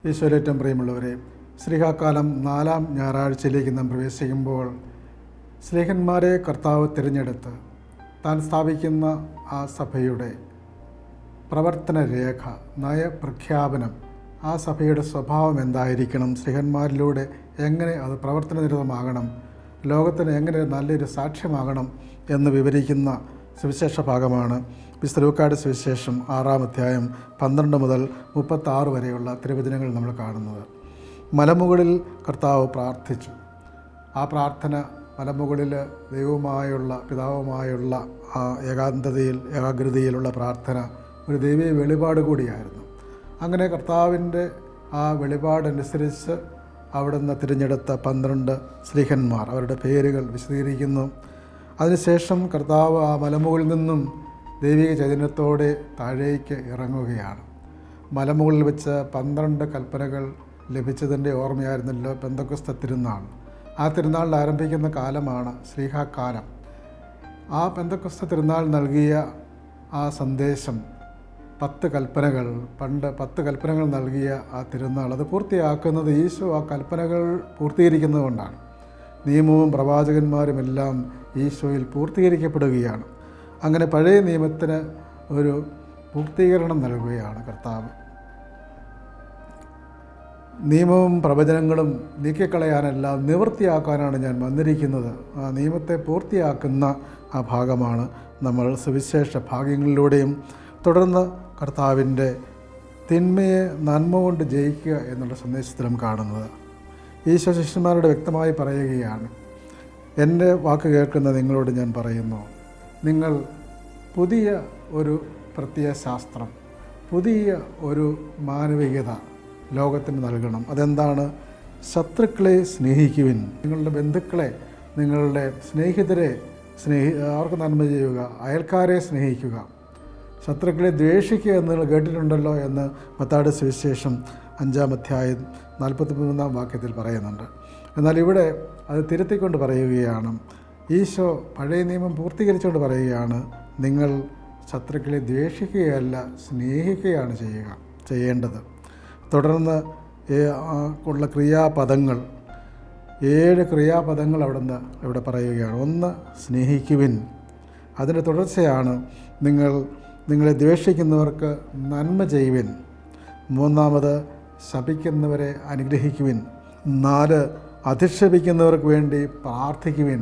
ഈശോയിലേറ്റവും പ്രിയമുള്ളവരെ, ശ്രീഹാക്കാലം 4-ാം ഞായറാഴ്ചയിലേക്ക് നാം പ്രവേശിക്കുമ്പോൾ ശ്ലീഹന്മാരെ കർത്താവ് തിരഞ്ഞെടുത്ത് താൻ സ്ഥാപിക്കുന്ന ആ സഭയുടെ പ്രവർത്തന രേഖ, നയപ്രഖ്യാപനം, ആ സഭയുടെ സ്വഭാവം എന്തായിരിക്കണം, ശ്ലീഹന്മാരിലൂടെ എങ്ങനെ അത് പ്രവർത്തനനിരതമാകണം, ലോകത്തിന് എങ്ങനെ നല്ലൊരു സാക്ഷ്യമാകണം എന്ന് വിവരിക്കുന്ന സുവിശേഷ ഭാഗമാണ് വിശുദ്ധ ലൂക്കായുടെ സുവിശേഷം 6-ാം അധ്യായം 12 മുതൽ 36 വരെയുള്ള തിരുവചനങ്ങൾ നമ്മൾ കാണുന്നത്. മലമുകളിൽ കർത്താവ് പ്രാർത്ഥിച്ചു. ആ പ്രാർത്ഥന മലമുകളിൽ ദൈവവുമായുള്ള, പിതാവുമായുള്ള ആ ഏകാഗ്രതയിലുള്ള പ്രാർത്ഥന ഒരു ദൈവീയ വെളിപാട് കൂടിയായിരുന്നു. അങ്ങനെ കർത്താവിൻ്റെ ആ വെളിപാടനുസരിച്ച് അവിടുന്ന് തിരഞ്ഞെടുത്ത 12 ശ്ലീഹന്മാർ, അവരുടെ പേരുകൾ വിശദീകരിക്കുന്നു. അതിനുശേഷം കർത്താവ് ആ മലമുകളിൽ നിന്നും ദൈവിക ചൈതന്യത്തോടെ താഴേക്ക് ഇറങ്ങുകയാണ്. മലമുകളിൽ വെച്ച് 12 കൽപ്പനകൾ ലഭിച്ചതിൻ്റെ ഓർമ്മയായിരുന്നല്ലോ പെന്തക്കോസ്ത് തിരുനാൾ. ആ തിരുനാളിൽ ആരംഭിക്കുന്ന കാലമാണ് ശ്ലീഹാക്കാലം. ആ പെന്തക്കോസ്ത് തിരുനാൾ നൽകിയ ആ സന്ദേശം, 10 കൽപ്പനകൾ, പണ്ട് 10 കൽപ്പനകൾ നൽകിയ ആ തിരുനാൾ, അത് പൂർത്തിയാക്കുന്നത് ഈശോ ആ കൽപ്പനകൾ പൂർത്തീകരിക്കുന്നതുകൊണ്ടാണ്. നിയമവും പ്രവാചകന്മാരുമെല്ലാം ഈശോയിൽ പൂർത്തീകരിക്കപ്പെടുകയാണ്. അങ്ങനെ പഴയ നിയമത്തിന് ഒരു പൂർത്തീകരണം നൽകുകയാണ് കർത്താവ്. നിയമവും പ്രവചനങ്ങളും നീക്കിക്കളയാനല്ല, നിവൃത്തിയാക്കാനാണ് ഞാൻ വന്നിരിക്കുന്നത്. ആ നിയമത്തെ പൂർത്തിയാക്കുന്ന ആ ഭാഗമാണ് നമ്മൾ സുവിശേഷ ഭാഗ്യങ്ങളിലൂടെയും തുടർന്ന് കർത്താവിൻ്റെ തിന്മയെ നന്മ കൊണ്ട് ജയിക്കുക എന്നുള്ള സന്ദേശത്തിലും കാണുന്നത്. ഈശോ ശിഷ്യന്മാരോട് വ്യക്തമായി പറയുകയാണ്, എൻ്റെ വാക്ക് കേൾക്കുന്ന നിങ്ങളോട് ഞാൻ പറയുന്നു, നിങ്ങൾ പുതിയ ഒരു പ്രത്യയശാസ്ത്രം, പുതിയ ഒരു മാനവികത ലോകത്തിന് നൽകണം. അതെന്താണ്? ശത്രുക്കളെ സ്നേഹിക്കുവിൻ. നിങ്ങളുടെ ബന്ധുക്കളെ, നിങ്ങളുടെ സ്നേഹിതരെ അവർക്ക് നന്മ ചെയ്യുക, അയൽക്കാരെ സ്നേഹിക്കുക. ശത്രുക്കളെ ദ്വേഷിക്കുക എന്ന് നിങ്ങൾ കേട്ടിട്ടുണ്ടല്ലോ എന്ന് മത്തായിയുടെ സുവിശേഷം 5-ാം അധ്യായം 43-ാം വാക്യത്തിൽ പറയുന്നുണ്ട്. എന്നാൽ ഇവിടെ അത് തിരുത്തിക്കൊണ്ട് പറയുകയാണ്, ഈശോ പഴയ നിയമം പൂർത്തീകരിച്ചുകൊണ്ട് പറയുകയാണ്, നിങ്ങൾ ശത്രുക്കളെ ദ്വേഷിക്കുകയല്ല, സ്നേഹിക്കുകയാണ് ചെയ്യേണ്ടത്. തുടർന്ന് ഉള്ള ക്രിയാപദങ്ങൾ, 7 ക്രിയാപദങ്ങൾ ഇവിടെ പറയുകയാണ്. 1, സ്നേഹിക്കുവിൻ. അതിൻ്റെ തുടർച്ചയാണ് നിങ്ങളെ ദ്വേഷിക്കുന്നവർക്ക് നന്മ ചെയ്യുവിൻ. 3, ശപിക്കുന്നവരെ അനുഗ്രഹിക്കുവിൻ. 4, അധിക്ഷേപിക്കുന്നവർക്ക് വേണ്ടി പ്രാർത്ഥിക്കുവിൻ.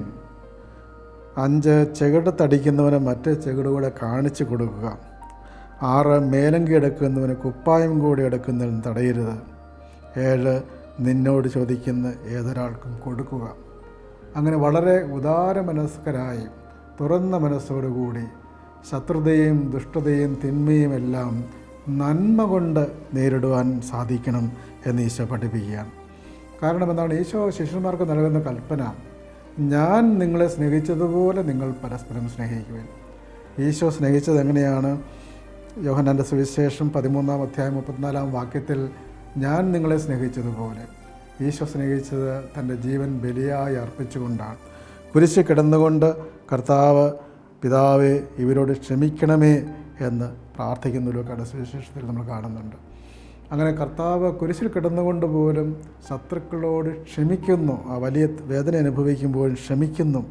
5, ചെകിടത്തടിക്കുന്നവന് മറ്റേ ചെകിടുകൂടെ കാണിച്ചു കൊടുക്കുക. 6, മേലങ്കി എടുക്കുന്നവന് കുപ്പായം കൂടി എടുക്കുന്നതിന് തടയരുത്. 7, നിന്നോട് ചോദിക്കുന്ന ഏതൊരാൾക്കും കൊടുക്കുക. അങ്ങനെ വളരെ ഉദാരമനസ്കരായി, തുറന്ന മനസ്സോടുകൂടി ശത്രുതയും ദുഷ്ടതയും തിന്മയും എല്ലാം നന്മ കൊണ്ട് നേരിടുവാൻ സാധിക്കണം എന്ന് ഈശോ പഠിപ്പിക്കുകയാണ്. കാരണം എന്താണ്? ഈശോ ശിഷ്യന്മാർക്ക് നൽകുന്ന കൽപ്പന, ഞാൻ നിങ്ങളെ സ്നേഹിച്ചതുപോലെ നിങ്ങൾ പരസ്പരം സ്നേഹിക്കുവിൻ. ഈശോ സ്നേഹിച്ചത് എങ്ങനെയാണ്? യോഹന്നാൻ്റെ സുവിശേഷം 13-ാം അധ്യായം 34-ാം വാക്യത്തിൽ, ഞാൻ നിങ്ങളെ സ്നേഹിച്ചതുപോലെ. ഈശോ സ്നേഹിച്ചത് തൻ്റെ ജീവൻ ബലിയായി അർപ്പിച്ചുകൊണ്ടാണ്. കുരിശിൽ കിടന്നുകൊണ്ട് കർത്താവ്, പിതാവേ ഇവരോട് ക്ഷമിക്കണമേ എന്ന് പ്രാർത്ഥിക്കുന്ന ലൂക്കായുടെ സുവിശേഷത്തിൽ നമ്മൾ കാണുന്നുണ്ട്. അങ്ങനെ കർത്താവ് കുരിശിൽ കിടന്നുകൊണ്ട് പോലും ശത്രുക്കളോട് ക്ഷമിക്കുന്നു. ആ വലിയ വേദന അനുഭവിക്കുമ്പോഴും ക്ഷമിക്കുന്നു.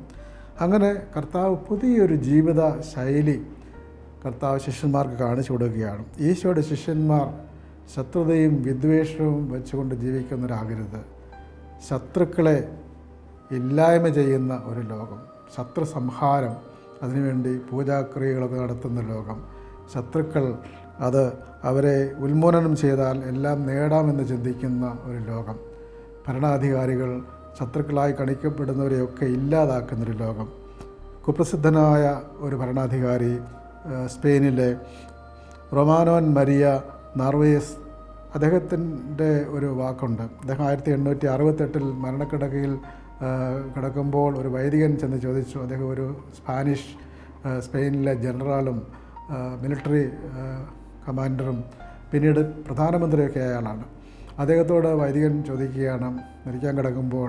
അങ്ങനെ കർത്താവ് പുതിയൊരു ജീവിത ശൈലി കർത്താവ് ശിഷ്യന്മാർക്ക് കാണിച്ചു കൊടുക്കുകയാണ്. ഈശോയുടെ ശിഷ്യന്മാർ ശത്രുതയും വിദ്വേഷവും വെച്ചുകൊണ്ട് ജീവിക്കുന്നവരാകരുത്. ശത്രുക്കളെ ഇല്ലായ്മ ചെയ്യുന്ന ഒരു ലോകം, ശത്രു സംഹാരം, അതിനുവേണ്ടി പൂജാക്രിയകളൊക്കെ നടത്തുന്ന ലോകം, ശത്രുക്കൾ അവരെ ഉന്മൂലനം ചെയ്താൽ എല്ലാം നേടാമെന്ന് ചിന്തിക്കുന്ന ഒരു ലോകം, ഭരണാധികാരികൾ ശത്രുക്കളായി കണിക്കപ്പെടുന്നവരെയൊക്കെ ഇല്ലാതാക്കുന്നൊരു ലോകം. കുപ്രസിദ്ധനായ ഒരു ഭരണാധികാരി, സ്പെയിനിലെ റൊമാനോൻ മരിയ നാർവേസ്, അദ്ദേഹത്തിൻ്റെ ഒരു വാക്കുണ്ട്. അദ്ദേഹം 1868 മരണക്കിടക്കയിൽ കിടക്കുമ്പോൾ ഒരു വൈദികൻ ചെന്ന് ചോദിച്ചു. അദ്ദേഹം ഒരു സ്പെയിനിലെ ജനറാളും മിലിറ്ററി കമാൻഡറും പിന്നീട് പ്രധാനമന്ത്രിയൊക്കെ ആയാളാണ്. അദ്ദേഹത്തോട് വൈദികൻ ചോദിക്കുകയാണ്, മരിക്കാൻ കിടക്കുമ്പോൾ,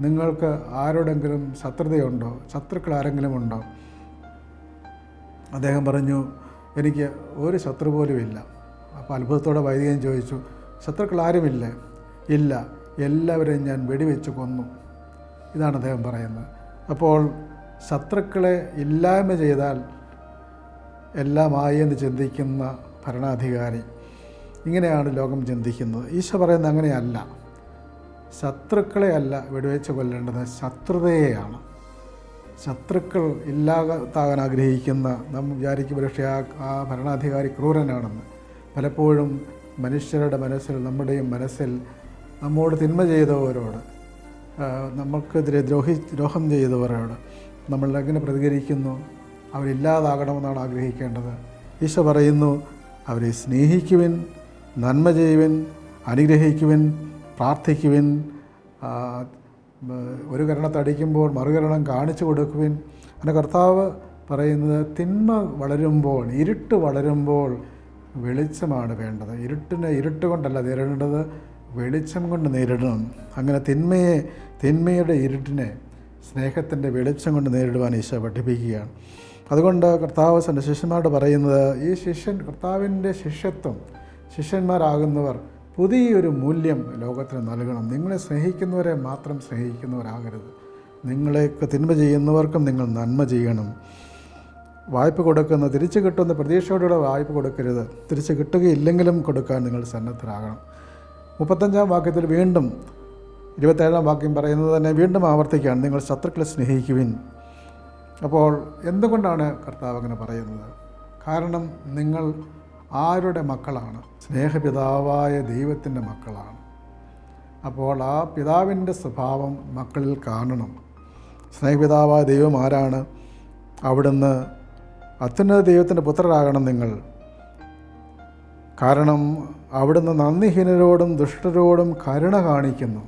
നിങ്ങൾക്ക് ആരോടെങ്കിലും ശത്രുതയുണ്ടോ? ശത്രുക്കൾ ആരെങ്കിലും ഉണ്ടോ? അദ്ദേഹം പറഞ്ഞു, എനിക്ക് ഒരു ശത്രു പോലും ഇല്ല. അപ്പോൾ അത്ഭുതത്തോടെ വൈദികൻ ചോദിച്ചു, ശത്രുക്കൾ ആരുമില്ല, ഇല്ല, എല്ലാവരെയും ഞാൻ വെടിവെച്ച് കൊന്നു. ഇതാണ് അദ്ദേഹം പറയുന്നത്. അപ്പോൾ ശത്രുക്കളെ ഇല്ലായ്മ ചെയ്താൽ എല്ലാമായി എന്ന് ചിന്തിക്കുന്ന ഭരണാധികാരി, ഇങ്ങനെയാണ് ലോകം ചിന്തിക്കുന്നത്. ഈശോ പറയുന്നത് അങ്ങനെയല്ല. ശത്രുക്കളെ അല്ല വെടിവെച്ച് കൊല്ലേണ്ടത്, ശത്രുതയെയാണ്. ശത്രുക്കൾ ഇല്ലാതാകാൻ ആഗ്രഹിക്കുന്ന നമ്മൾ വിചാരിക്കും പക്ഷേ ആ ഭരണാധികാരി ക്രൂരനാണെന്ന്. പലപ്പോഴും മനുഷ്യരുടെ മനസ്സിൽ, നമ്മുടെയും മനസ്സിൽ നമ്മോട് തിന്മ ചെയ്തവരോട്, നമ്മൾക്കെതിരെ ദ്രോഹം ചെയ്തവരോട് നമ്മൾ എങ്ങനെ പ്രതികരിക്കുന്നു? അവരില്ലാതാകണമെന്നാണ് ആഗ്രഹിക്കേണ്ടത്. ഈശോ പറയുന്നു, അവരെ സ്നേഹിക്കുവിൻ, നന്മ ചെയ്യുവിൻ, അനുഗ്രഹിക്കുവിൻ, പ്രാർത്ഥിക്കുവിൻ, ഒരു കരണത്തടിക്കുമ്പോൾ മറുകരണം കാണിച്ചു കൊടുക്കുവിൻ. അങ്ങനെ കർത്താവ് പറയുന്നത്, തിന്മ വളരുമ്പോൾ, ഇരുട്ട് വളരുമ്പോൾ വെളിച്ചമാണ് വേണ്ടത്. ഇരുട്ട് കൊണ്ടല്ല നേരിടേണ്ടത്, വെളിച്ചം കൊണ്ട് നേരിടണം. അങ്ങനെ തിന്മയുടെ ഇരുട്ടിനെ സ്നേഹത്തിൻ്റെ വെളിച്ചം കൊണ്ട് നേരിടുവാൻ ഈശോ പഠിപ്പിക്കുകയാണ്. അതുകൊണ്ട് കർത്താവ് തൻ്റെ ശിഷ്യന്മാരോട് പറയുന്നത്, ഈ കർത്താവിൻ്റെ ശിഷ്യന്മാരാകുന്നവർ പുതിയൊരു മൂല്യം ലോകത്തിന് നൽകണം. നിങ്ങളെ സ്നേഹിക്കുന്നവരെ മാത്രം സ്നേഹിക്കുന്നവരാകരുത്. നിങ്ങളെയൊക്കെ തിന്മ ചെയ്യുന്നവർക്കും നിങ്ങൾ നന്മ ചെയ്യണം. വായ്പ കൊടുക്കുന്ന, തിരിച്ചു കിട്ടുന്ന പ്രതീക്ഷയോടുകൂടെ വായ്പ കൊടുക്കരുത്. തിരിച്ചു കിട്ടുകയില്ലെങ്കിലും കൊടുക്കാൻ നിങ്ങൾ സന്നദ്ധരാകണം. 35-ാം വാക്യത്തിൽ വീണ്ടും 27-ാം വാക്യം പറയുന്നത് തന്നെ വീണ്ടും ആവർത്തിക്കുകയാണ്, നിങ്ങൾ ശത്രുക്കളെ സ്നേഹിക്കുവിൻ. അപ്പോൾ എന്തുകൊണ്ടാണ് കർത്താവ് അങ്ങനെ പറയുന്നത്? കാരണം നിങ്ങൾ ആരുടെ മക്കളാണ്? സ്നേഹപിതാവായ ദൈവത്തിൻ്റെ മക്കളാണ്. അപ്പോൾ ആ പിതാവിൻ്റെ സ്വഭാവം മക്കളിൽ കാണണം. സ്നേഹപിതാവായ ദൈവം ആരാണ്? അവിടുന്ന് അത്യുന്നത ദൈവത്തിൻ്റെ പുത്രരാകണം നിങ്ങൾ. കാരണം അവിടുന്ന് നന്ദിഹീനരോടും ദുഷ്ടരോടും കരുണ കാണിക്കുന്നു.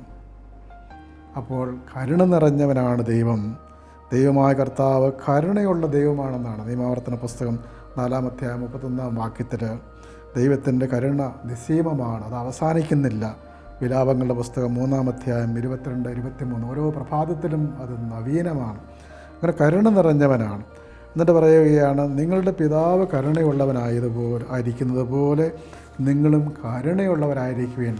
അപ്പോൾ കരുണ നിറഞ്ഞവനാണ് ദൈവം. ദൈവമായ കർത്താവ് കരുണയുള്ള ദൈവമാണെന്നാണ് നിയമാവർത്തന പുസ്തകം 4-ാം അധ്യായം 31-ാം വാക്യത്തിൽ. ദൈവത്തിൻ്റെ കരുണ നിസ്സീമമാണ്, അത് അവസാനിക്കുന്നില്ല. വിലാപങ്ങളുടെ പുസ്തകം 3-ാം അധ്യായം 22, 23 ഓരോ പ്രഭാതത്തിലും അത് നവീനമാണ്. അങ്ങനെ കരുണ നിറഞ്ഞവനാണ്. എന്നിട്ട് പറയുകയാണ്, നിങ്ങളുടെ പിതാവ് ആയിരിക്കുന്നത് പോലെ നിങ്ങളും കരുണയുള്ളവരായിരിക്കുവിൻ.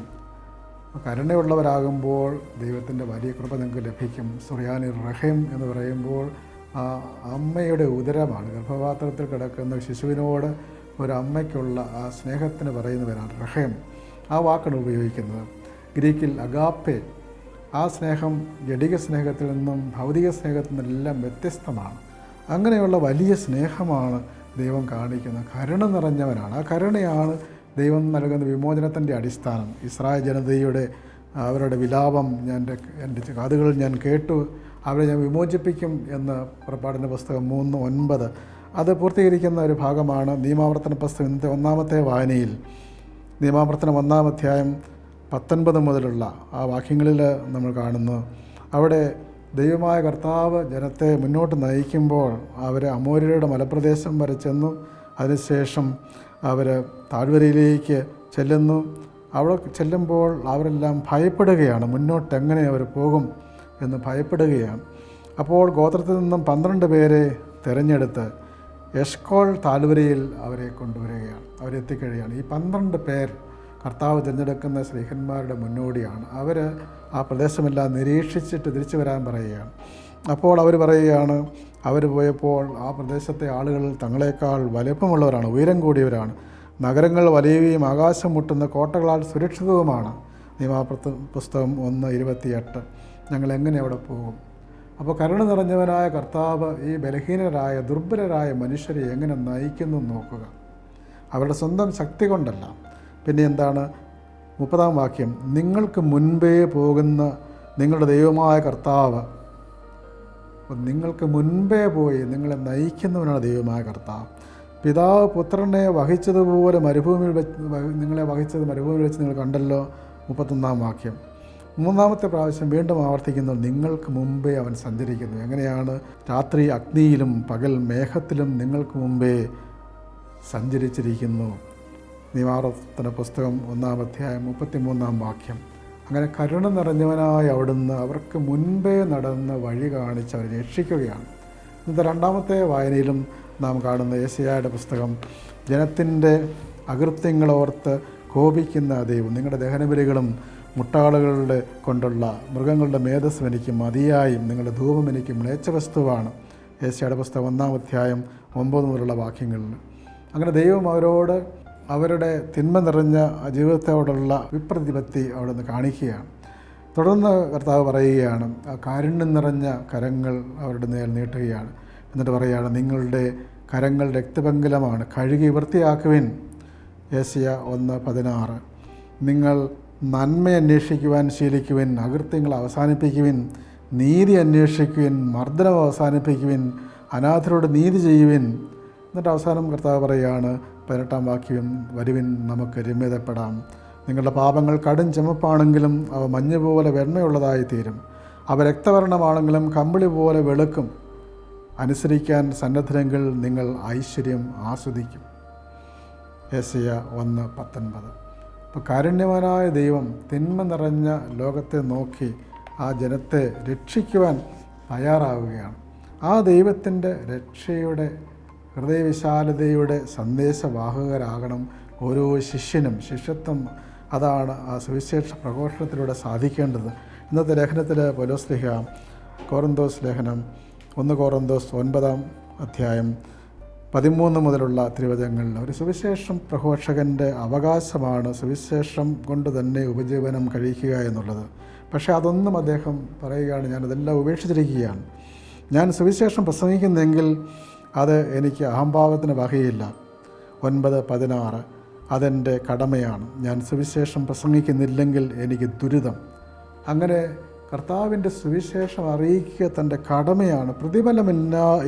കരുണയുള്ളവരാകുമ്പോൾ ദൈവത്തിൻ്റെ വലിയ കൃപ നിങ്ങൾക്ക് ലഭിക്കും. സുറിയാനി റഹീം എന്ന് പറയുമ്പോൾ ആ അമ്മയുടെ ഉദരമാണ്. ഗർഭപാത്രത്തിൽ കിടക്കുന്ന ശിശുവിനോട് ഒരമ്മയ്ക്കുള്ള ആ സ്നേഹത്തിന് പറയുന്നവരാണ് റഹീം. ആ വാക്കാണ് ഉപയോഗിക്കുന്നത്. ഗ്രീക്കിൽ അഗാപ്പെ. ആ സ്നേഹം ജഡിക സ്നേഹത്തിൽ നിന്നും ഭൗതിക സ്നേഹത്തിൽ നിന്നെല്ലാം വ്യത്യസ്തമാണ്. അങ്ങനെയുള്ള വലിയ സ്നേഹമാണ് ദൈവം കാണിക്കുന്നത്. കരുണ നിറഞ്ഞവനാണ്. ആ കരുണയാണ് ദൈവം നൽകുന്ന വിമോചനത്തിൻ്റെ അടിസ്ഥാനം. ഇസ്രായേൽ ജനതയുടെ അവരുടെ വിലാപം എൻ്റെ കാതുകളിൽ ഞാൻ കേട്ടു, അവരെ ഞാൻ വിമോചിപ്പിക്കും എന്ന് പുറപ്പാടിൻ്റെ പുസ്തകം 3:9 അത് പൂർത്തീകരിക്കുന്ന ഒരു ഭാഗമാണ്. നിയമാവർത്തന പുസ്തകം ഇന്നത്തെ 1-ാമത്തെ വായനയിൽ നിയമാവർത്തനം 1-ാം അധ്യായം 19 മുതലുള്ള ആ വാക്യങ്ങളിൽ നമ്മൾ കാണുന്നു. അവിടെ ദൈവമായ കർത്താവ് ജനത്തെ മുന്നോട്ട് നയിക്കുമ്പോൾ അവർ അമോര്യരുടെ മലപ്രദേശം വരെ ചെന്നു. അതിനുശേഷം അവർ താഴ്വരയിലേക്ക് ചെല്ലുന്നു. അവിടെ ചെല്ലുമ്പോൾ അവരെല്ലാം ഭയപ്പെടുകയാണ്. മുന്നോട്ട് എങ്ങനെ അവർ പോകും എന്ന് ഭയപ്പെടുകയാണ്. അപ്പോൾ ഗോത്രത്തിൽ നിന്നും 12 പേരെ തിരഞ്ഞെടുത്ത് എഷ്കോൾ താഴ്വരയിൽ അവരെ കൊണ്ടുവരികയാണ്. അവരെത്തിക്കഴിയാണ്. ഈ 12 പേർ കർത്താവ് തിരഞ്ഞെടുക്കുന്ന സ്ലീഹന്മാരുടെ മുന്നോടിയാണ്. അവർ ആ പ്രദേശമെല്ലാം നിരീക്ഷിച്ചിട്ട് തിരിച്ചു വരാൻ പറയുകയാണ്. അപ്പോൾ അവർ പറയുകയാണ്, അവർ പോയപ്പോൾ ആ പ്രദേശത്തെ ആളുകൾ തങ്ങളെക്കാൾ വലിപ്പമുള്ളവരാണ്, ഉയരം കൂടിയവരാണ്. നഗരങ്ങൾ വലിയവയും ആകാശം മുട്ടുന്ന കോട്ടകളാൽ സുരക്ഷിതവുമാണ്. പുസ്തകം 1:28. ഞങ്ങൾ എങ്ങനെ അവിടെ പോകും? അപ്പോൾ കരുണ നിറഞ്ഞവനായ കർത്താവ് ഈ ബലഹീനരായ ദുർബലരായ മനുഷ്യരെ എങ്ങനെ നയിക്കുന്നു നോക്കുക. അവരുടെ സ്വന്തം ശക്തി കൊണ്ടല്ല. പിന്നെ എന്താണ്? 30-ാം വാക്യം, നിങ്ങൾക്ക് മുൻപേ പോകുന്ന നിങ്ങളുടെ ദൈവമായ കർത്താവ്. നിങ്ങൾക്ക് മുൻപേ പോയി നിങ്ങളെ നയിക്കുന്നവനാണ് ദൈവമായ കർത്താവ്. പിതാവ് പുത്രനെ വഹിച്ചതുപോലെ മരുഭൂമിയിൽ നിങ്ങളെ വഹിച്ചത് മരുഭൂമിയിൽ വെച്ച് നിങ്ങൾ കണ്ടല്ലോ. 31-ാം വാക്യം. 3-ാമത്തെ പ്രാവശ്യം വീണ്ടും ആവർത്തിക്കുന്നു, നിങ്ങൾക്ക് മുമ്പേ അവൻ സഞ്ചരിക്കുന്നു. എങ്ങനെയാണ്? രാത്രി അഗ്നിയിലും പകൽ മേഘത്തിലും നിങ്ങൾക്ക് മുമ്പേ സഞ്ചരിച്ചിരിക്കുന്നു. നിയമാവർത്തന പുസ്തകം 1-ാം അധ്യായം 33-ാം വാക്യം. അങ്ങനെ കരുണ നിറഞ്ഞവനായ അവിടുന്ന് അവർക്ക് മുൻപേ നടന്ന് വഴി കാണിച്ച് അവരെ രക്ഷിക്കുകയാണ്. ഇന്നത്തെ 2-ാമത്തെ വായനയിലും നാം കാണുന്ന യെശയ്യായുടെ പുസ്തകം, ജനത്തിൻ്റെ അകൃത്യങ്ങളോർത്ത് കോപിക്കുന്ന ദൈവം. നിങ്ങളുടെ ദഹനബലികളും മുട്ടാളുകളുടെ കൊണ്ടുള്ള മൃഗങ്ങളുടെ മേധസ്സും എനിക്ക് മതിയായും നിങ്ങളുടെ ധൂപം എനിക്ക് മ്ലേച്ഛവസ്തുവാണ്. യേശയ്യായുടെ പുസ്തകം 1-ാം അധ്യായം 9 മുതലുള്ള വാക്യങ്ങളിൽ. അങ്ങനെ ദൈവം അവരോട് അവരുടെ തിന്മ നിറഞ്ഞ ജീവിതത്തോടുള്ള വിപ്രതിപത്തി അവിടെ നിന്ന് കാണിക്കുകയാണ്. തുടർന്ന് കർത്താവ് പറയുകയാണ്, ആ കാരുണ്യം നിറഞ്ഞ കരങ്ങൾ അവരുടെ നേൽ നീട്ടുകയാണ്. എന്നിട്ട് പറയുകയാണ്, നിങ്ങളുടെ കരങ്ങൾ രക്തപങ്കിലമാണ്, കഴുകി വൃത്തിയാക്കുവിൻ. യേശയ്യ 1:16. നിങ്ങൾ നന്മ അന്വേഷിക്കുവാൻ ശീലിക്കുവിൻ, അകൃത്യങ്ങൾ അവസാനിപ്പിക്കുവിൻ, നീതി അന്വേഷിക്കുവിൻ, മർദ്ദനം അവസാനിപ്പിക്കുവിൻ, അനാഥരോട് നീതി ചെയ്യുവിൻ. എന്നിട്ട് അവസാനം കർത്താവ് പറയുകയാണ് 18-ാം വാക്യം, വരുവിൻ നമുക്ക് രമ്യതപ്പെടാം. നിങ്ങളുടെ പാപങ്ങൾ കടും ചുമപ്പാണെങ്കിലും അവ മഞ്ഞ് പോലെ വെണ്മയുള്ളതായി തീരും. അവ രക്തവർണ്ണമാണെങ്കിലും കമ്പിളി പോലെ വെളുക്കും. അനുസരിക്കാൻ സന്നദ്ധരെങ്കിൽ നിങ്ങൾ ഐശ്വര്യം ആസ്വദിക്കും. യേശയ്യ 1:19. അപ്പോൾ കാരുണ്യവാനായ ദൈവം തിന്മ നിറഞ്ഞ ലോകത്തെ നോക്കി ആ ജനത്തെ രക്ഷിക്കുവാൻ തയ്യാറാവുകയാണ്. ആ ദൈവത്തിൻ്റെ രക്ഷയുടെ ഹൃദയവിശാലതയുടെ സന്ദേശവാഹകരാകണം ഓരോ ശിഷ്യനും. ശിഷ്യത്വം അതാണ് ആ സുവിശേഷ പ്രഘോഷണത്തിലൂടെ സാധിക്കേണ്ടത്. ഇന്നത്തെ ലേഖനത്തിൽ പൗലോസ്ലീഹ കൊറിന്തോസ് ലേഖനം 1 കൊറിന്തോസ് 9-ാം അധ്യായം 13 മുതലുള്ള തിരുവചനങ്ങളിൽ ഒരു സുവിശേഷം പ്രഘോഷകൻ്റെ അവകാശമാണ് സുവിശേഷം കൊണ്ട് തന്നെ ഉപജീവനം കഴിക്കുക എന്നുള്ളത്. പക്ഷേ അതൊന്നും അദ്ദേഹം പറയുകയാണ്, ഞാനതെല്ലാം ഉപേക്ഷിച്ചിരിക്കുകയാണ്. ഞാൻ സുവിശേഷം പ്രസംഗിക്കുന്നെങ്കിൽ അത് എനിക്ക് അഹംഭാവത്തിന് വകയില്ല. 9:16. അതെൻ്റെ കടമയാണ്. ഞാൻ സുവിശേഷം പ്രസംഗിക്കുന്നില്ലെങ്കിൽ എനിക്ക് ദുരിതം. അങ്ങനെ കർത്താവിൻ്റെ സുവിശേഷം അറിയിക്കുക തൻ്റെ കടമയാണ്.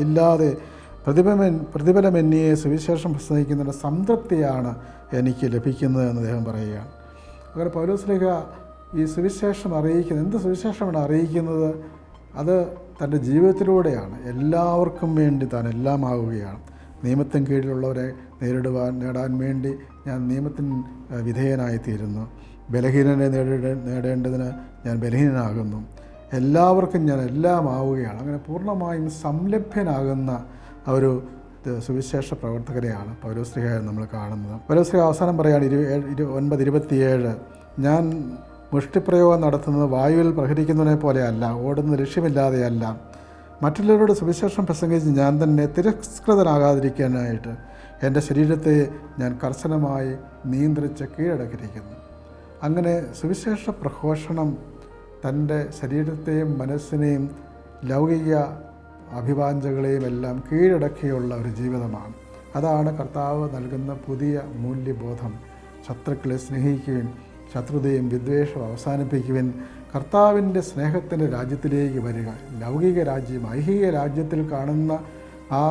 ഇല്ലാതെ പ്രതിഫലമെന്നിയെ സുവിശേഷം പ്രസംഗിക്കുന്നതിൻ്റെ സംതൃപ്തിയാണ് എനിക്ക് ലഭിക്കുന്നത് എന്ന് അദ്ദേഹം പറയുകയാണ്. അങ്ങനെ പൗലോസ്ലീഹ ഈ സുവിശേഷം അറിയിക്കുന്നത്, എന്ത് സുവിശേഷമാണ് അറിയിക്കുന്നത്? അത് തൻ്റെ ജീവിതത്തിലൂടെയാണ്. എല്ലാവർക്കും വേണ്ടി താൻ എല്ലാമാവുകയാണ്. നിയമത്തിന് കീഴിലുള്ളവരെ നേടാൻ വേണ്ടി ഞാൻ നിയമത്തിന് വിധേയനായിത്തീരുന്നു. ബലഹീനനെ നേടേണ്ടതിന് ഞാൻ ബലഹീനനാകുന്നു. എല്ലാവർക്കും ഞാൻ എല്ലാമാവുകയാണ്. അങ്ങനെ പൂർണ്ണമായും സംലഭ്യനാകുന്ന ഒരു സുവിശേഷ പ്രവർത്തകരെയാണ് പൗലോസ്ലീഹ നമ്മൾ കാണുന്നത്. പൗലോസ്ലീഹ അവസാനം പറയുകയാണ് 9:27. ഞാൻ മുഷ്ടിപ്രയോഗം നടത്തുന്നത് വായുവിൽ പ്രഹരിക്കുന്നതിനെ പോലെയല്ല, ഓടുന്ന ലക്ഷ്യമില്ലാതെയല്ല. മറ്റുള്ളവരുടെ സുവിശേഷം പ്രസംഗിച്ച് ഞാൻ തന്നെ തിരസ്കൃതനാകാതിരിക്കാനായിട്ട് എൻ്റെ ശരീരത്തെ ഞാൻ കർശനമായി നിയന്ത്രിച്ച് കീഴടക്കിയിരിക്കുന്നു. അങ്ങനെ സുവിശേഷ പ്രഘോഷണം തൻ്റെ ശരീരത്തെയും മനസ്സിനെയും ലൗകിക അഭിവാഞ്ചകളെയും എല്ലാം കീഴടക്കിയുള്ള ഒരു ജീവിതമാണ്. അതാണ് കർത്താവ് നൽകുന്ന പുതിയ മൂല്യബോധം. ശത്രുക്കളെ സ്നേഹിക്കുവിൻ, ശത്രുതയും വിദ്വേഷവും അവസാനിപ്പിക്കുവിൻ, കർത്താവിൻ്റെ സ്നേഹത്തിൻ്റെ രാജ്യത്തിലേക്ക് വരിക. ലൗകിക രാജ്യം, ഐഹിക രാജ്യത്തിൽ കാണുന്ന ആ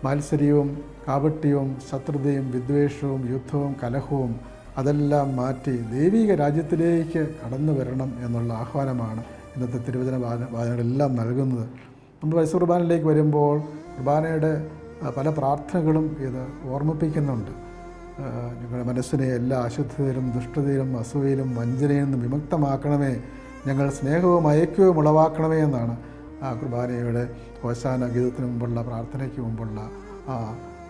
മാത്സര്യവും കാപട്യവും ശത്രുതയും വിദ്വേഷവും യുദ്ധവും കലഹവും അതെല്ലാം മാറ്റി ദൈവിക രാജ്യത്തിലേക്ക് കടന്നു വരണം എന്നുള്ള ആഹ്വാനമാണ് ഇന്നത്തെ തിരുവചന വാചനങ്ങളെല്ലാം നൽകുന്നത്. നമ്മൾ വൈസ് കുർബാനയിലേക്ക് വരുമ്പോൾ കുർബാനയുടെ പല പ്രാർത്ഥനകളും ഇത് ഓർമ്മിപ്പിക്കുന്നുണ്ട്. ഞങ്ങളുടെ മനസ്സിനെ എല്ലാ അശുദ്ധതയിലും ദുഷ്ടതയിലും അസൂയയിലും വഞ്ചനയിൽ നിന്നും വിമുക്തമാക്കണമേ, ഞങ്ങൾ സ്നേഹവും ഐക്യവും ഉളവാക്കണമേ എന്നാണ് ആ കുർബാനയുടെ ഓശാന ഗീതത്തിന് മുമ്പുള്ള പ്രാർത്ഥനയ്ക്ക് മുമ്പുള്ള ആ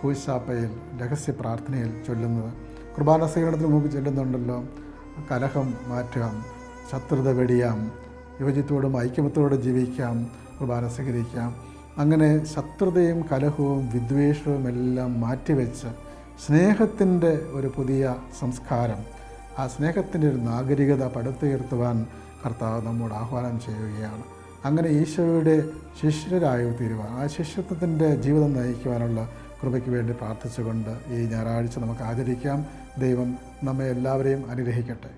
കൂശാപ്പയിൽ രഹസ്യ പ്രാർത്ഥനയിൽ ചൊല്ലുന്നത്. കുർബാന സ്വീകരണത്തിന് മുമ്പ് ചൊല്ലുന്നുണ്ടല്ലോ, കലഹം മാറ്റാം, ശത്രുത വെടിയാം, യോജിത്തോടും ഐക്യമത്തോടും ജീവിക്കാം, കുർബാന സ്വീകരിക്കാം. അങ്ങനെ ശത്രുതയും കലഹവും വിദ്വേഷവും എല്ലാം മാറ്റിവെച്ച് സ്നേഹത്തിൻ്റെ ഒരു പുതിയ സംസ്കാരം, ആ സ്നേഹത്തിൻ്റെ ഒരു നാഗരികത പടുത്തുയർത്തുവാൻ കർത്താവ് നമ്മോട് ആഹ്വാനം ചെയ്യുകയാണ്. അങ്ങനെ ഈശോയുടെ ശിഷ്യരായി തീരുവാൻ, ആ ശിഷ്യത്വത്തിൻ്റെ ജീവിതം നയിക്കുവാനുള്ള കൃപയ്ക്ക് വേണ്ടി പ്രാർത്ഥിച്ചുകൊണ്ട് ഈ ഞായറാഴ്ച നമുക്ക് ആചരിക്കാം. ദൈവം നമ്മെ എല്ലാവരെയും അനുഗ്രഹിക്കട്ടെ.